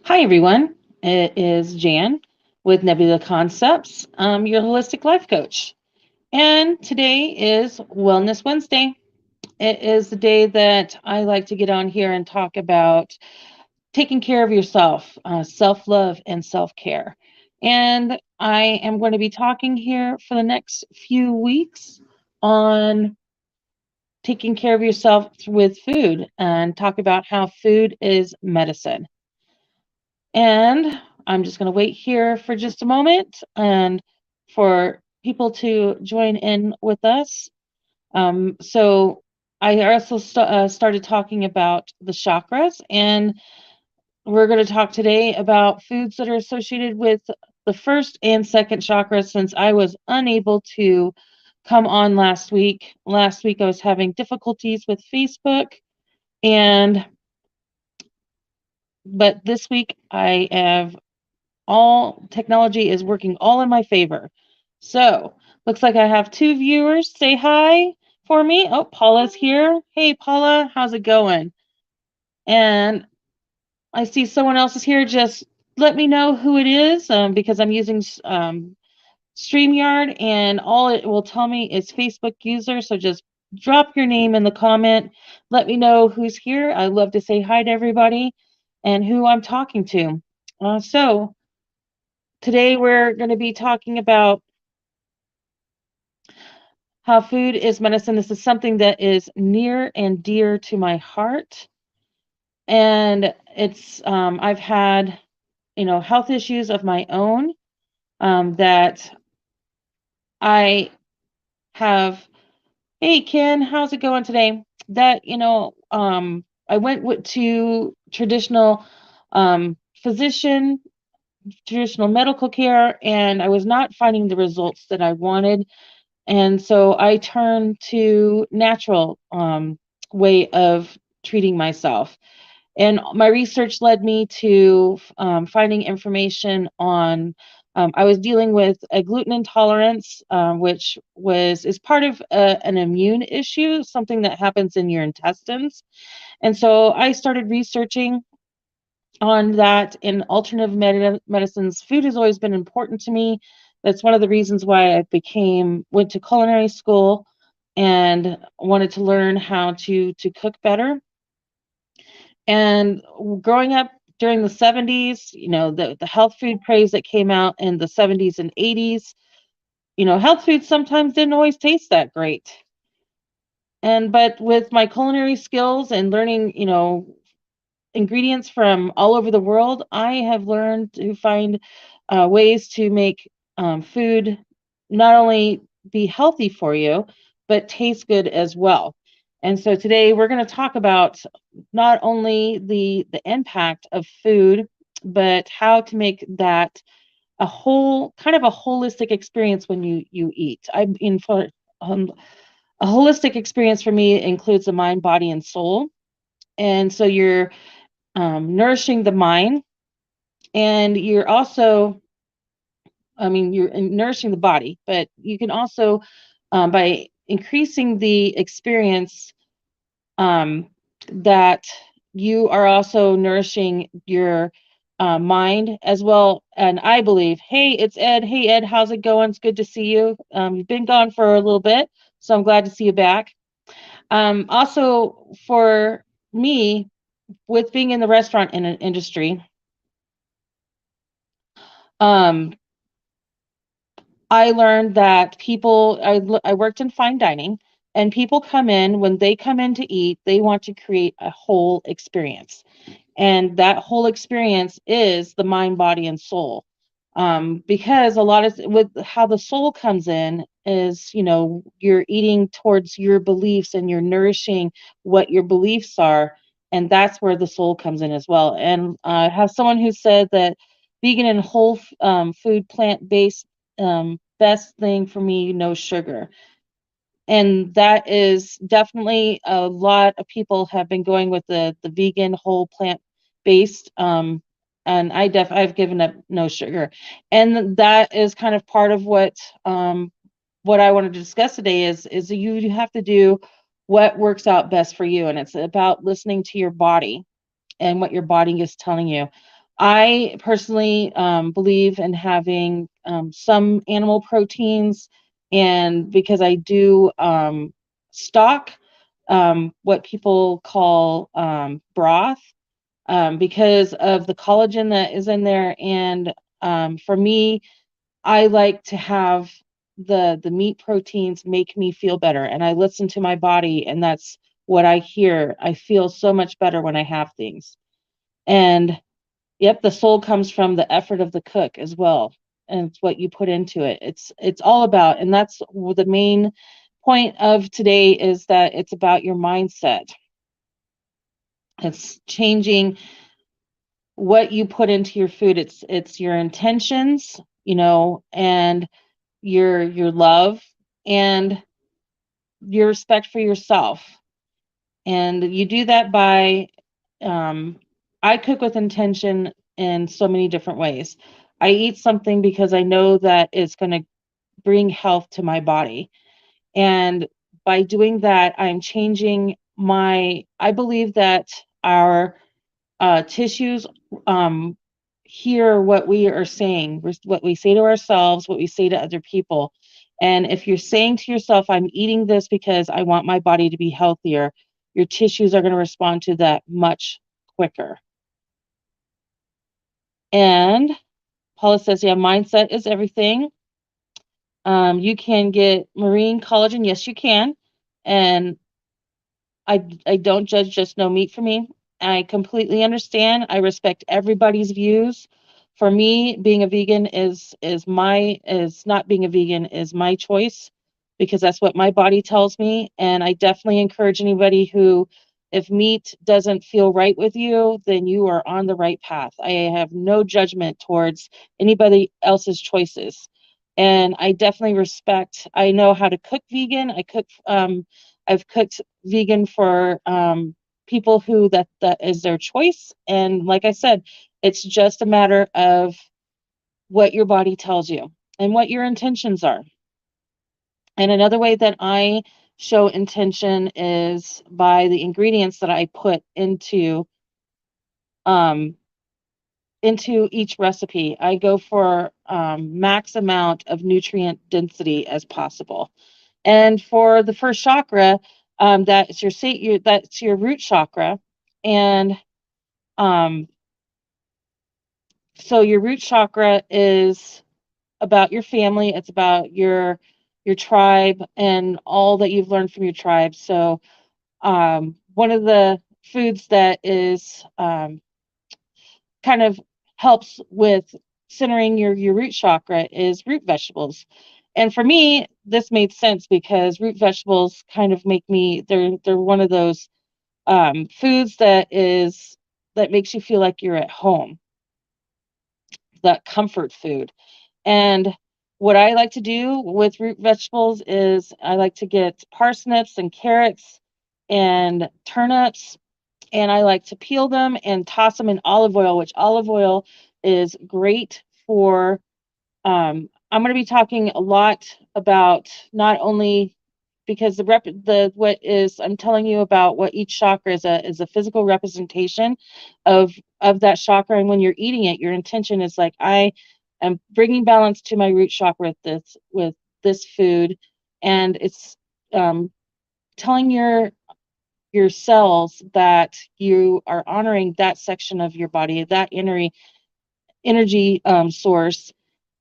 Hi, everyone. It is Jan with Nebula Concepts, your holistic life coach. And today is Wellness Wednesday. It is the day that I like to get on here and talk about taking care of yourself, self love, and self care. And I am going to be talking here for the next few weeks on taking care of yourself with food and talk about how food is medicine. And I'm just going to wait here for just a moment and for people to join in with us. So I also started talking about the chakras, and we're going to talk today about foods that are associated with the first and second chakras since I was unable to come on last week. Last week I was having difficulties with Facebook, and but this week I have all technology is working all in my favor. So looks like I have two viewers. Say hi for me. Oh, Paula's here. Hey, Paula, how's it going? And I see someone else is here. Just let me know who it is because I'm using StreamYard and all it will tell me is Facebook user. So just drop your name in the comment. Let me know who's here. I love to say hi to everybody and who I'm talking to. So today we're going to be talking about how food is medicine. This is something that is near and dear to my heart. And it's, I've had, health issues of my own that I have. Hey, Ken, how's it going today? That, I went to traditional physician, traditional medical care, and I was not finding the results that I wanted. And so I turned to natural way of treating myself. And my research led me to finding information on. I was dealing with a gluten intolerance, which is part of an immune issue, something that happens in your intestines. And so I started researching on that in alternative medicines. Food has always been important to me. That's one of the reasons why I went to culinary school and wanted to learn how to cook better. And growing up during the 70s, the health food craze that came out in the 70s and 80s, health food sometimes didn't always taste that great. But with my culinary skills and learning, ingredients from all over the world, I have learned to find ways to make food not only be healthy for you, but taste good as well. And so today we're going to talk about not only the impact of food, but how to make that a whole kind of a holistic experience when you eat. I mean, for a holistic experience for me includes the mind, body, and soul. And so you're nourishing the mind, and you're also, you're nourishing the body, but you can also, by increasing the experience, that you are also nourishing your mind as well. And I believe, hey, it's Ed. Hey, Ed, how's it going? It's good to see you. You've been gone for a little bit, so I'm glad to see you back. Also, for me, with being in the restaurant industry, um, I learned that I worked in fine dining, and people come in, when they come in to eat, they want to create a whole experience. And that whole experience is the mind, body, and soul. Because a lot of with how the soul comes in is, you're eating towards your beliefs and you're nourishing what your beliefs are. And that's where the soul comes in as well. And I have someone who said that vegan and whole food, plant-based, best thing for me, no sugar. And that is definitely, a lot of people have been going with the vegan whole plant based, and I've given up no sugar. And that is kind of part of what I wanted to discuss today is you have to do what works out best for you, and it's about listening to your body and what your body is telling you. I personally believe in having some animal proteins, and because I do stock what people call broth, because of the collagen that is in there. And for me, I like to have the meat proteins make me feel better, and I listen to my body, and that's what I hear. I feel so much better when I have things. And yep, the soul comes from the effort of the cook as well, and it's what you put into it. It's all about, and that's the main point of today, is that it's about your mindset. It's changing what you put into your food. It's your intentions, and your love, and your respect for yourself. And you do that by um I cook with intention in so many different ways. I eat something because I know that it's going to bring health to my body. And by doing that, I'm changing I believe that our tissues um, hear what we are saying, what we say to ourselves, what we say to other people. And if you're saying to yourself, I'm eating this because I want my body to be healthier, your tissues are going to respond to that much quicker. And Paula says, yeah, mindset is everything. You can get marine collagen. Yes, you can. And I don't judge, just no meat for me. I completely understand. I respect everybody's views. For me, being a vegan is not being a vegan is my choice, because that's what my body tells me. And I definitely encourage anybody who, if meat doesn't feel right with you, then you are on the right path. I have no judgment towards anybody else's choices. And I definitely respect, I know how to cook vegan. I've cooked vegan for people who that is their choice. And like I said, it's just a matter of what your body tells you and what your intentions are. And another way that I show intention is by the ingredients that I put um, into each recipe. I go for max amount of nutrient density as possible. And for the first chakra, that's your root chakra. And um, so your root chakra is about your family. It's about your tribe and all that you've learned from your tribe. So one of the foods that is kind of helps with centering your root chakra is root vegetables. And for me, this made sense because root vegetables kind of make me, they're one of those foods that makes you feel like you're at home, that comfort food. And what I like to do with root vegetables is I like to get parsnips and carrots and turnips, and I like to peel them and toss them in olive oil, which olive oil is great for. I'm going to be talking a lot about, not only because the what is I'm telling you about what each chakra is a physical representation of that chakra. And when you're eating it, your intention is like, I am bringing balance to my root chakra with this food. And it's telling your cells that you are honoring that section of your body, that energy source.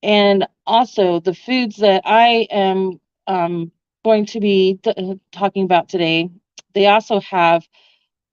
And also the foods that I am going to be talking about today, they also have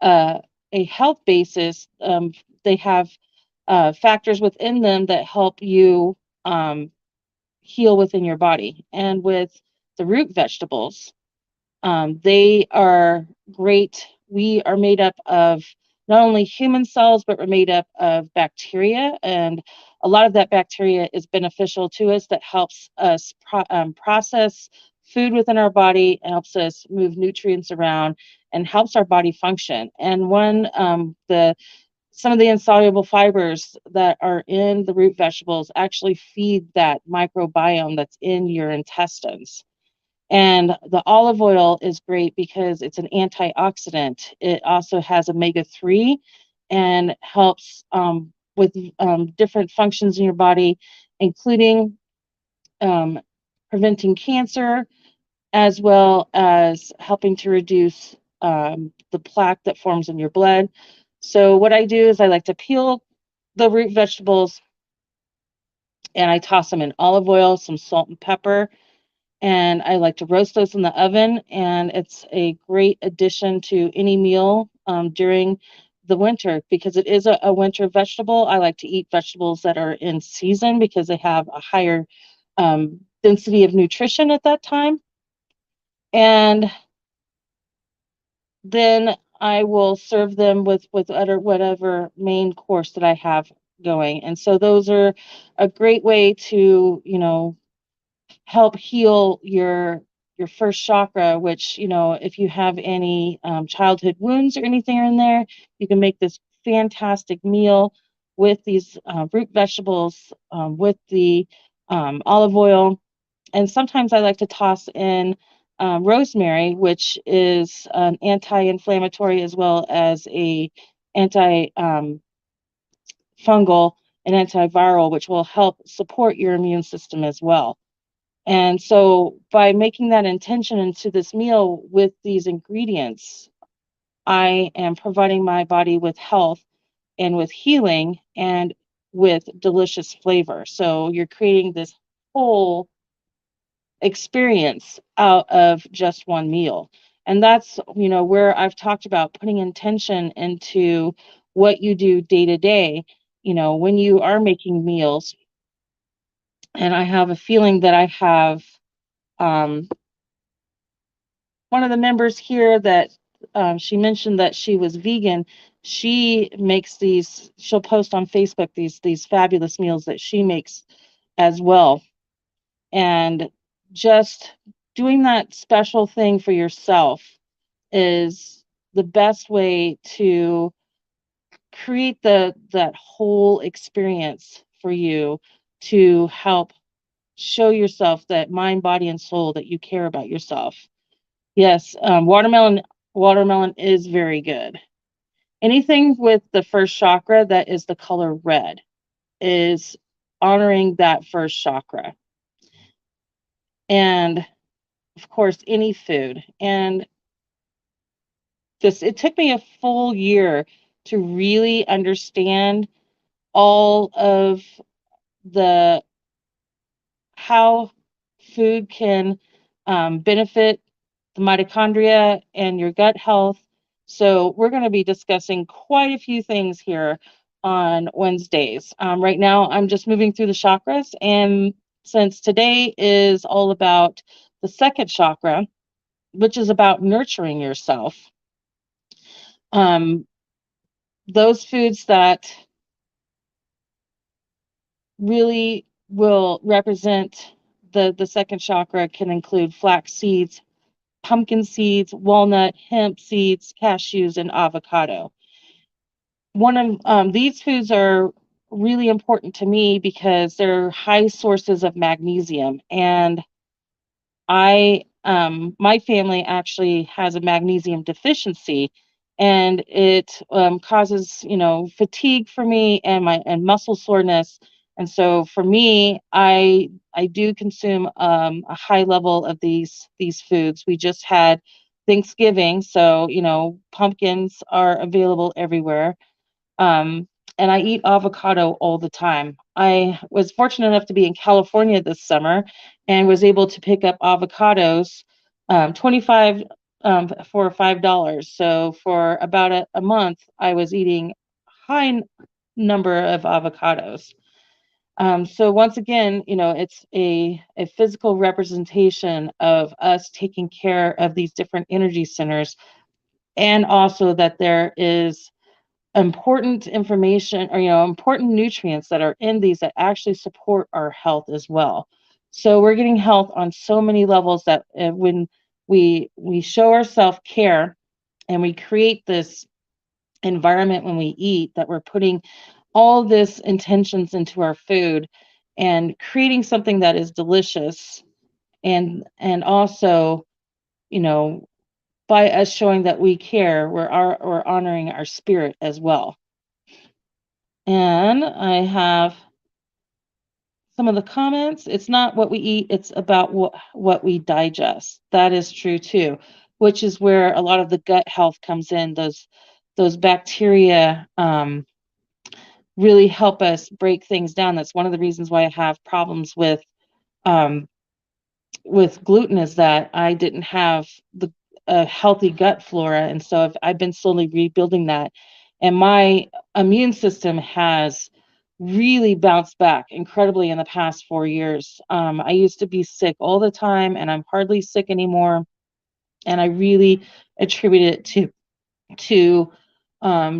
uh, a health basis. They have factors within them that help you heal within your body. And with the root vegetables, they are great. We are made up of not only human cells, but we're made up of bacteria. And a lot of that bacteria is beneficial to us, that helps us process food within our body, helps us move nutrients around, and helps our body function. And some of the insoluble fibers that are in the root vegetables actually feed that microbiome that's in your intestines. And the olive oil is great because it's an antioxidant. It also has omega-3 and helps with different functions in your body, including um, preventing cancer, as well as helping to reduce the plaque that forms in your blood. So what I do is I like to peel the root vegetables and I toss them in olive oil, some salt and pepper, and I like to roast those in the oven. And it's a great addition to any meal during the winter because it is a winter vegetable. I like to eat vegetables that are in season because they have a higher density of nutrition at that time. And then I will serve them with other whatever main course that I have going. And so those are a great way to, help heal your first chakra, which, if you have any childhood wounds or anything in there, you can make this fantastic meal with these root vegetables, with the olive oil. And sometimes I like to toss in rosemary, which is an anti-inflammatory as well as a anti fungal and antiviral, which will help support your immune system as well. And so by making that intention into this meal with these ingredients, I am providing my body with health and with healing and with delicious flavor. So you're creating this whole experience out of just one meal. And that's, where I've talked about putting intention into what you do day to day, when you are making meals. And I have a feeling that I have um, one of the members here that she mentioned that she was vegan. She makes she'll post on Facebook these fabulous meals that she makes as well. And just doing that special thing for yourself is the best way to create that whole experience for you to help show yourself that mind, body, and soul that you care about yourself. Yes, watermelon is very good. Anything with the first chakra that is the color red is honoring that first chakra. And of course, any food. And it took me a full year to really understand all of the how food can benefit the mitochondria and your gut health. So we're going to be discussing quite a few things here on Wednesdays. Right now, I'm just moving through the chakras, and since today is all about the second chakra, which is about nurturing yourself, um, those foods that really will represent the second chakra can include flax seeds, pumpkin seeds, walnut, hemp seeds, cashews, and avocado. One of these foods are really important to me because they're high sources of magnesium, and my family actually has a magnesium deficiency, and it causes, fatigue for me and muscle soreness. And so for me, I do consume a high level of these foods. We just had Thanksgiving, so pumpkins are available everywhere. Um, and I eat avocado all the time. I was fortunate enough to be in California this summer and was able to pick up avocados, 25 for $5. So for about a month, I was eating number of avocados. So once again, it's a physical representation of us taking care of these different energy centers, and also that there is important information or important nutrients that are in these that actually support our health as well. So we're getting health on so many levels that when we show our self-care and we create this environment when we eat, that we're putting all this intentions into our food and creating something that is delicious, and also, you know by us showing that we care, we're honoring our spirit as well. And I have some of the comments. It's not what we eat, it's about what we digest. That is true too, which is where a lot of the gut health comes in. Those bacteria really help us break things down. That's one of the reasons why I have problems um, with gluten, is that I didn't have the a healthy gut flora, and so I've been slowly rebuilding that, and my immune system has really bounced back incredibly in the past 4 years. I used to be sick all the time, and I'm hardly sick anymore, and I really attribute it to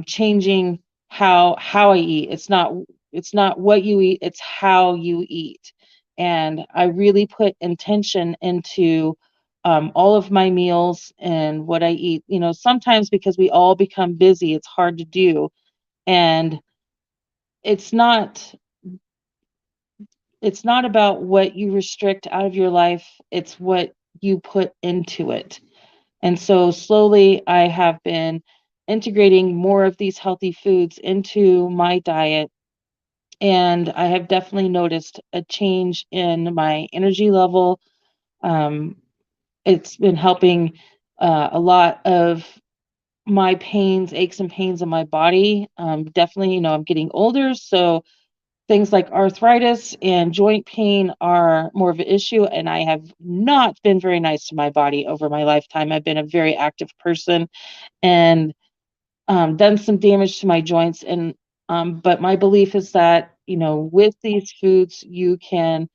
changing how I eat. It's not what you eat, it's how you eat. And I really put intention into all of my meals and what I eat. Sometimes because we all become busy, it's hard to do. And it's not it's not about what you restrict out of your life, it's what you put into it. And so slowly I have been integrating more of these healthy foods into my diet. And I have definitely noticed a change in my energy level. Um, it's been helping a lot of my pains, aches, and pains in my body. Definitely, I'm getting older. So things like arthritis and joint pain are more of an issue. And I have not been very nice to my body over my lifetime. I've been a very active person and done some damage to my joints. And but my belief is that with these foods you can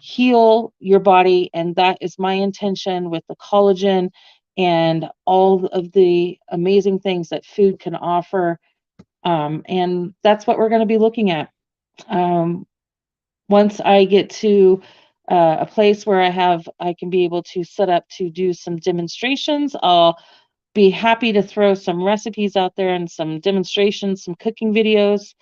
heal your body, and that is my intention with the collagen and all of the amazing things that food can offer. And that's what we're going to be looking at. Um, Once I get to a place where I can be able to set up to do some demonstrations, I'll be happy to throw some recipes out there and some demonstrations, some cooking videos.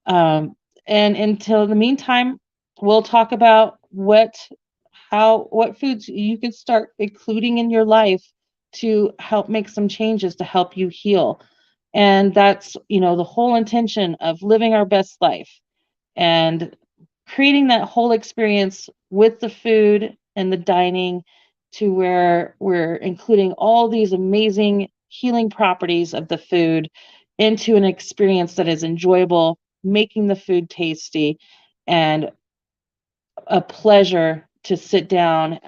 Um, and until the meantime, we'll talk about what foods you can start including in your life to help make some changes to help you heal. And that's, the whole intention of living our best life and creating that whole experience with the food and the dining, to where we're including all these amazing healing properties of the food into an experience that is enjoyable, making the food tasty, and a pleasure to sit down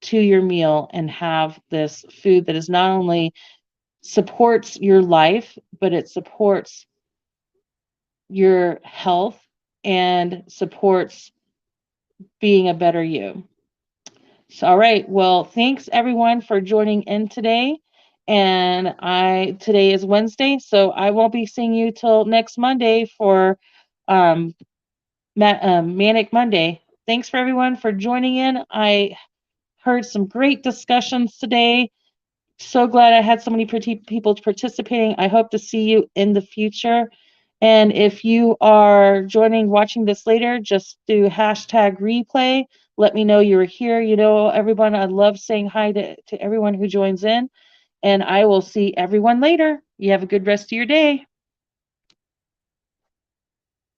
to your meal and have this food that is not only supports your life, but it supports your health and supports being a better you. So, all right. Well, thanks everyone for joining in today. And today is Wednesday, so I won't be seeing you till next Monday for um, Manic Monday. Thanks for everyone for joining in. I heard some great discussions today. So glad I had so many people participating. I hope to see you in the future. And if you are watching this later, just do hashtag replay. Let me know you were here. Everyone, I love saying hi to everyone who joins in. And I will see everyone later. You have a good rest of your day.